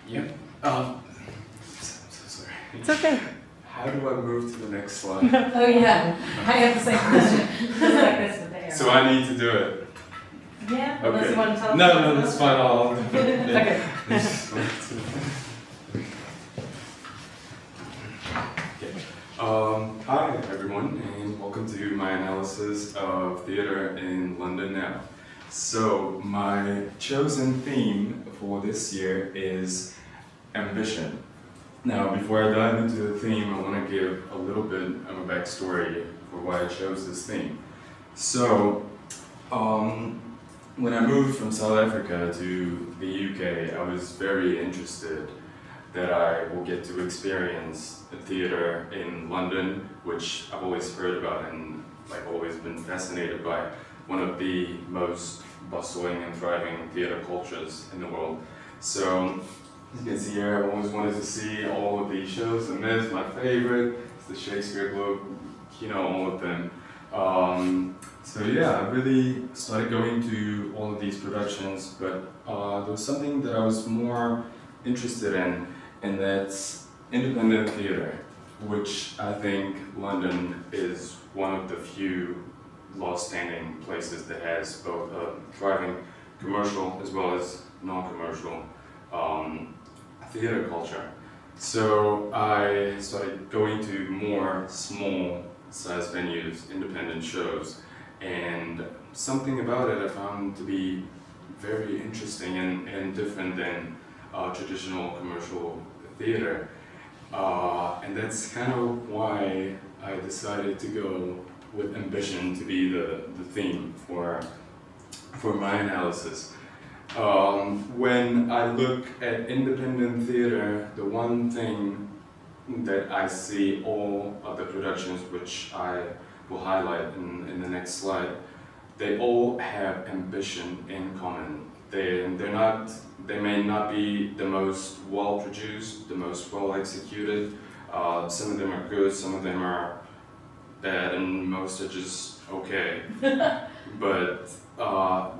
Yep. So sorry. It's okay. How do I move to the next slide? Oh yeah, I have the same question. Just like this with the arrow. So I need to do it. Yeah, unless Okay. you want to tell us. No, that's fine. I'll. Okay. Hi everyone, and welcome to my analysis of theatre in London now. So my chosen theme for this year is ambition. Now, before I dive into the theme, I want to give a little bit of a backstory for why I chose this theme. So, when I moved from South Africa to the UK, I was very interested that I will get to experience the theatre in London, which I've always heard about and I've always been fascinated by, one of the most bustling and thriving theatre cultures in the world. So, as you can see here, I've always wanted to see all of these shows. The Myth, my favorite, it's the Shakespeare Globe, you know, all of them. So yeah, I really started going to all of these productions, but there was something that I was more interested in, and that's independent theatre, which I think London is one of the few long-standing places that has both a thriving commercial as well as non-commercial theatre culture. So I started going to more small-sized venues, independent shows, and something about it I found to be very interesting and different than traditional commercial theatre. And that's kind of why I decided to go with ambition to be the theme for my analysis. When I look at independent theatre, the one thing that I see all of the productions, which I will highlight in the next slide, they all have ambition in common. They may not be the most well produced, the most well executed. Some of them are good, some of them are bad, and most are just okay. But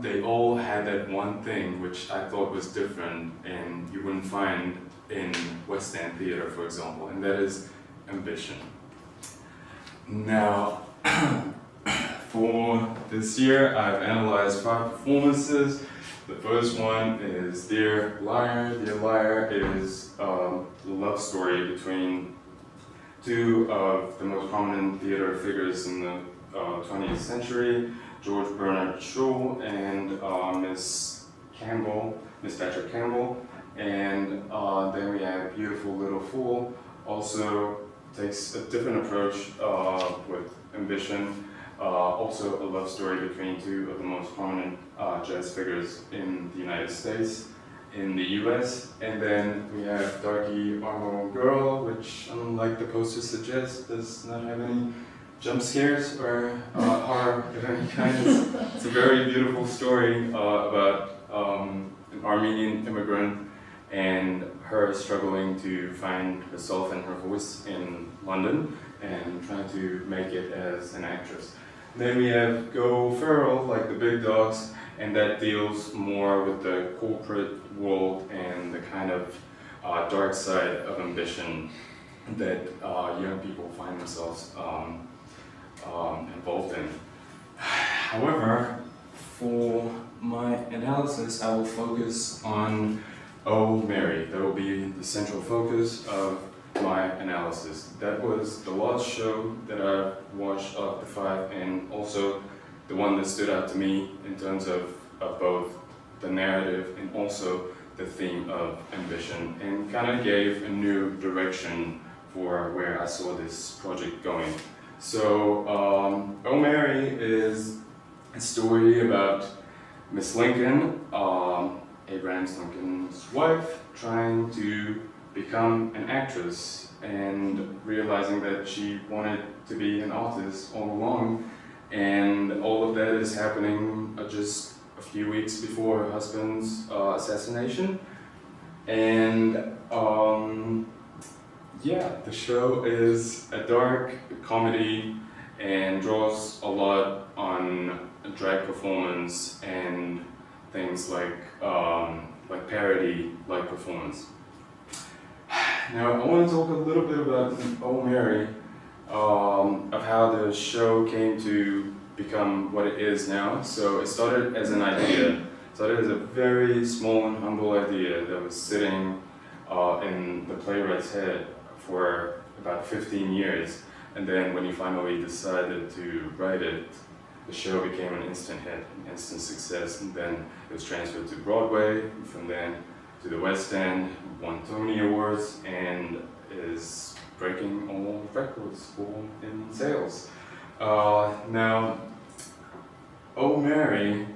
they all had that one thing which I thought was different and you wouldn't find in West End theatre, for example, and that is ambition. Now, for this year, I've analyzed 5 performances. The first one is Dear Liar. Dear Liar is a love story between two of the most prominent theatre figures in the 20th century, George Bernard Shaw and Miss Patrick Campbell. And then we have Beautiful Little Fool, also takes a different approach with ambition. Also a love story between two of the most prominent jazz figures in the United States, in the US. And then we have Darky Armo Girl, which, unlike the poster suggests, does not have any jump scares or horror of any kind. It's a very beautiful story about an Armenian immigrant and her struggling to find herself and her voice in London and trying to make it as an actress. Then we have Go Feral, like the Big Dogs, and that deals more with the corporate world and the kind of dark side of ambition that young people find themselves involved in. However, for my analysis, I will focus on Oh Mary. That will be the central focus of my analysis. That was the last show that I watched of the 5, and also the one that stood out to me in terms of both the narrative and also the theme of ambition, and kind of gave a new direction for where I saw this project going. So, Oh Mary is a story about Miss Lincoln, Abraham Lincoln's wife, trying to become an actress and realizing that she wanted to be an artist all along, and all of that is happening just a few weeks before her husband's assassination. And yeah, the show is a dark comedy and draws a lot on drag performance and things like parody-like performance. Now I want to talk a little bit about Oh Mary, of how the show came to become what it is now. So it started as an idea. Started as a very small and humble idea that was sitting in the playwright's head for about 15 years. And then when he finally decided to write it, the show became an instant hit, an instant success, and then it was transferred to Broadway, from then to the West End, won Tony Awards, and is breaking all records in sales. Now, Oh Mary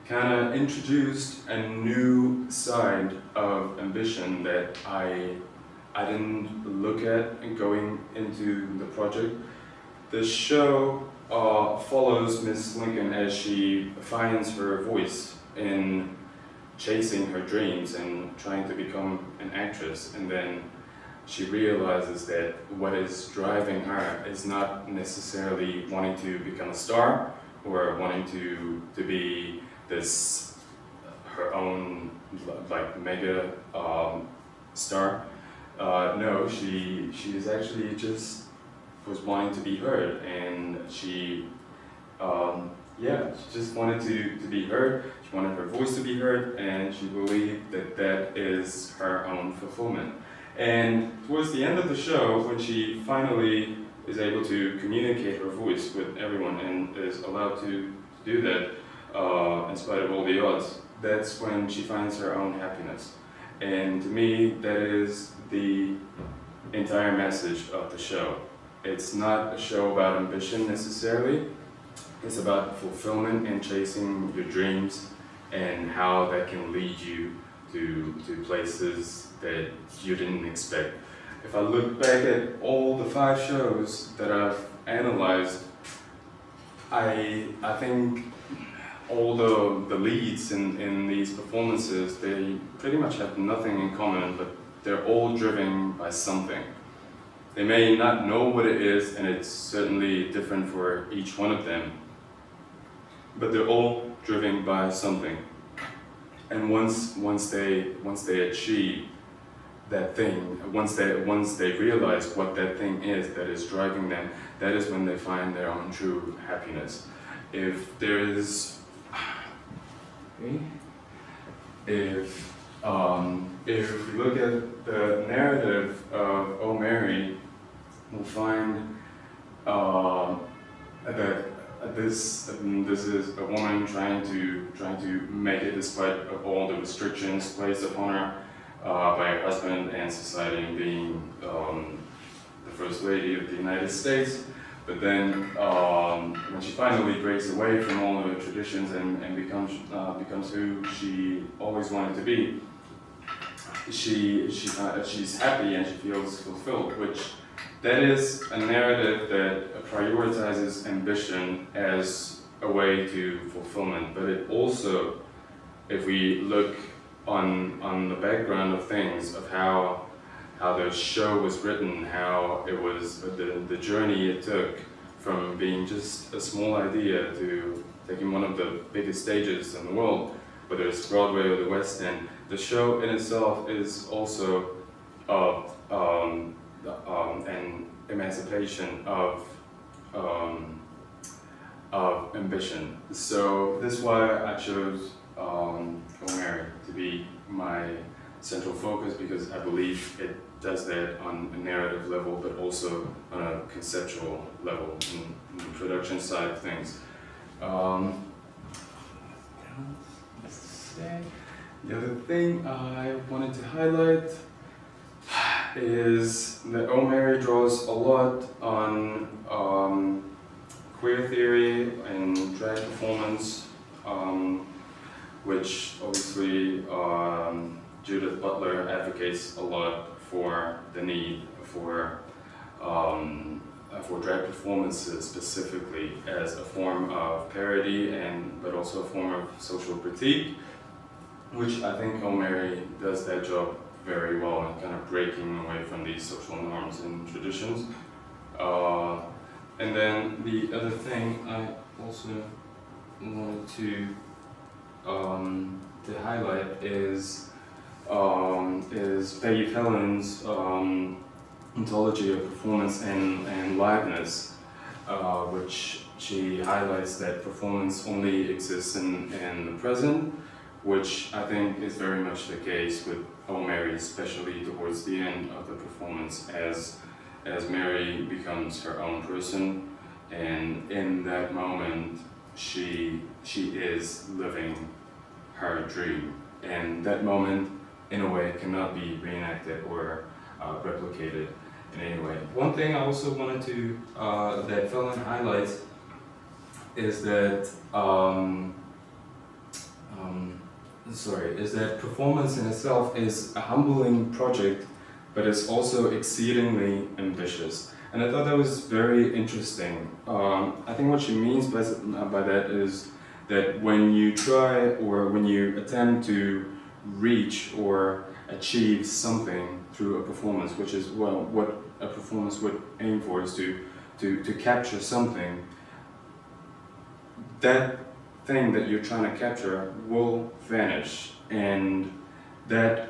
kind of introduced a new side of ambition that I didn't look at going into the project. The show follows Miss Lincoln as she finds her voice in chasing her dreams and trying to become an actress, and then she realizes that what is driving her is not necessarily wanting to become a star or wanting to be this her own like mega star. No, she is actually just was wanting to be heard, and she just wanted to be heard. She wanted her voice to be heard, and she believed that that is her own fulfillment. And towards the end of the show, when she finally is able to communicate her voice with everyone and is allowed to do that in spite of all the odds, that's when she finds her own happiness. And to me, that is the entire message of the show. It's not a show about ambition necessarily. It's about fulfillment and chasing your dreams and how that can lead you to places that you didn't expect. If I look back at all the 5 shows that I've analyzed, I think all the leads in these performances, they pretty much have nothing in common, but they're all driven by something. They may not know what it is, and it's certainly different for each one of them, but they're all driven by something. And once they achieve that thing, once they realize what that thing is that is driving them, that is when they find their own true happiness. If there is, if we look at the narrative of Oh Mary, we'll find that this is a woman trying to make it despite of all the restrictions placed upon her by her husband and society, and being the First Lady of the United States. But then when she finally breaks away from all the traditions and becomes who she always wanted to be, she's happy and she feels fulfilled, which that is a narrative that prioritizes ambition as a way to fulfillment. But it also, if we look on the background of things, of how the show was written, how it was the journey it took from being just a small idea to taking one of the biggest stages in the world, whether it's Broadway or the West End, the show in itself is also an emancipation of ambition. So that's why I chose Oh Mary to be my central focus, because I believe it does that on a narrative level, but also on a conceptual level in the production side of things. The other thing I wanted to highlight is that Oh Mary draws a lot on queer theory and drag performance, which obviously Judith Butler advocates a lot for the need for drag performances specifically as a form of parody but also a form of social critique, which I think Oh Mary does that job very well in kind of breaking away from these social norms and traditions. And then the other thing I also wanted to highlight is is Peggy Phelan's ontology of performance and liveness, which she highlights that performance only exists in the present, which I think is very much the case with Mary, especially towards the end of the performance, as Mary becomes her own person, and in that moment she is living her dream, and that moment in a way cannot be reenacted or replicated in any way. One thing I also wanted to that Phelan highlights is that is that performance in itself is a humbling project, but it's also exceedingly ambitious. And I thought that was very interesting. I think what she means by that is that when you try or when you attempt to reach or achieve something through a performance, which is what a performance would aim for, is to capture something, that thing that you're trying to capture will vanish, and that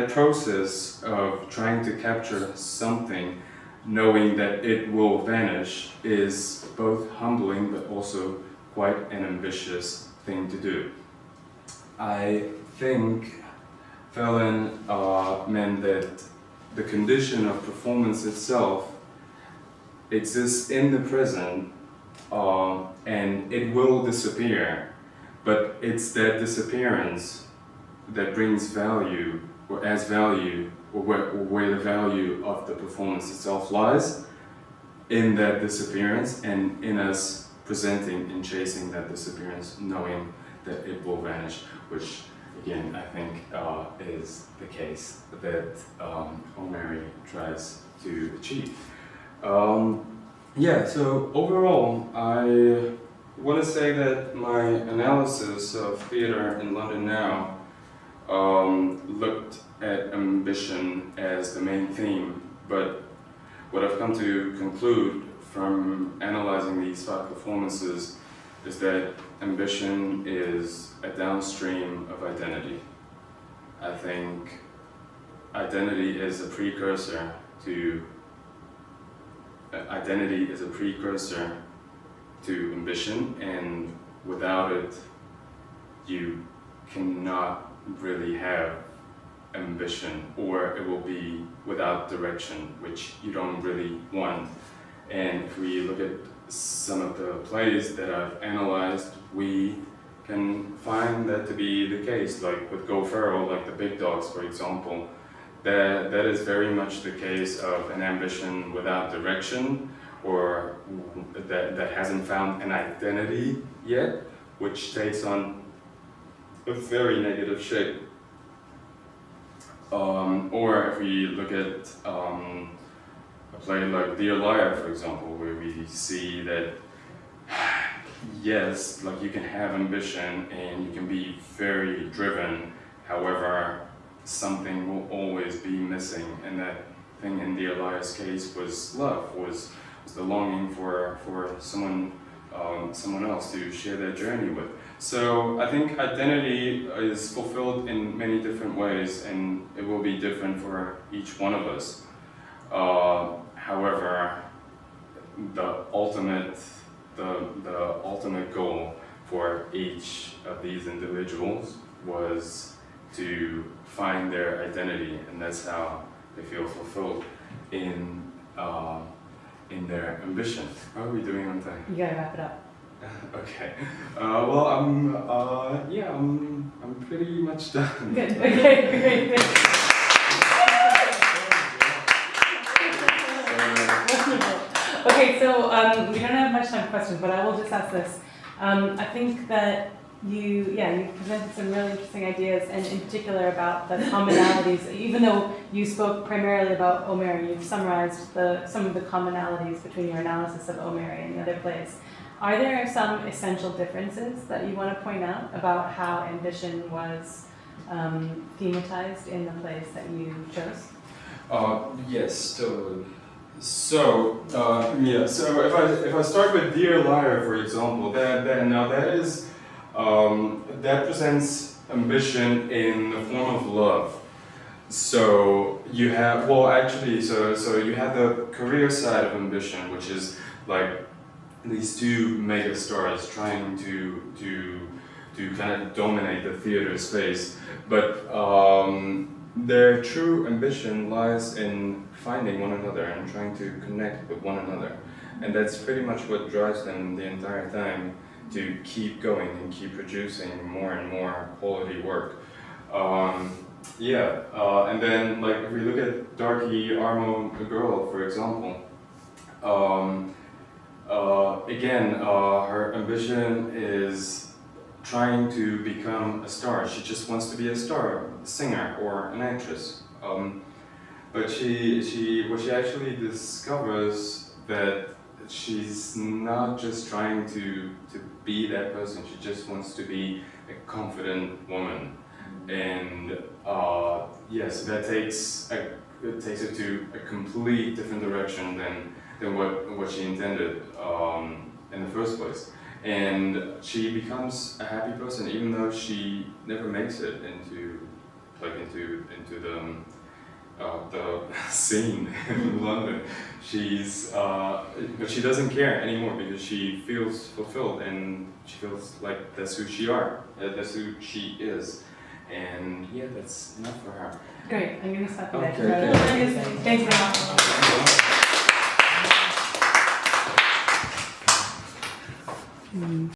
process of trying to capture something, knowing that it will vanish, is both humbling but also quite an ambitious thing to do. I think Phelan meant that the condition of performance itself exists in the present, and it will disappear, but it's that disappearance that brings value, or adds value, or where the value of the performance itself lies, in that disappearance, and in us presenting and chasing that disappearance, knowing that it will vanish, which again I think is the case that Mary tries to achieve. So overall, I want to say that my analysis of theatre in London now looked at ambition as the main theme, but what I've come to conclude from analyzing these 5 performances is that ambition is a downstream of identity. I think identity is a precursor to ambition, and without it, you cannot really have ambition, or it will be without direction, which you don't really want. And if we look at some of the plays that I've analyzed, we can find that to be the case, like with Go Feral, like The Big Dogs, for example. That is very much the case of an ambition without direction, or that hasn't found an identity yet, which takes on a very negative shape. Or if we look at a play like Dear Liar, for example, where we see that yes, like you can have ambition and you can be very driven, however, something will always be missing, and that thing in Dear Liar's case was love, was the longing for someone else to share their journey with. So I think identity is fulfilled in many different ways, and it will be different for each one of us. However, the ultimate goal for each of these individuals was to find their identity, and that's how they feel fulfilled in their ambition. How are we doing on time? You gotta wrap it up. Okay. I'm pretty much done. Good. Okay, great. Okay, so we don't have much time for questions, but I will just ask this. I think that you presented some really interesting ideas, and in particular about the commonalities. Even though you spoke primarily about O'Mary, you've summarized some of the commonalities between your analysis of O'Mary and the other plays. Are there some essential differences that you want to point out about how ambition was thematized in the plays that you chose? Yes, totally. So if I start with Dear Liar, for example, that presents ambition in the form of love. So you have, well, actually, so you have the career side of ambition, which is like these two mega stars trying to kind of dominate the theater space, but their true ambition lies in finding one another and trying to connect with one another, and that's pretty much what drives them the entire time to keep going and keep producing more and more quality work. And then like if we look at Darky Armo Girl, for example, again, her ambition is trying to become a star. She just wants to be a star, a singer or an actress. But what she actually discovers that she's not just trying to be that person. She just wants to be a confident woman. And so that takes her to a complete different direction than what she intended in the first place. And she becomes a happy person, even though she never makes it into the scene in London. But she doesn't care anymore because she feels fulfilled and she feels like that's who she is. And yeah, that's enough for her. Great, I'm going to stop you there. Okay. Thanks very much.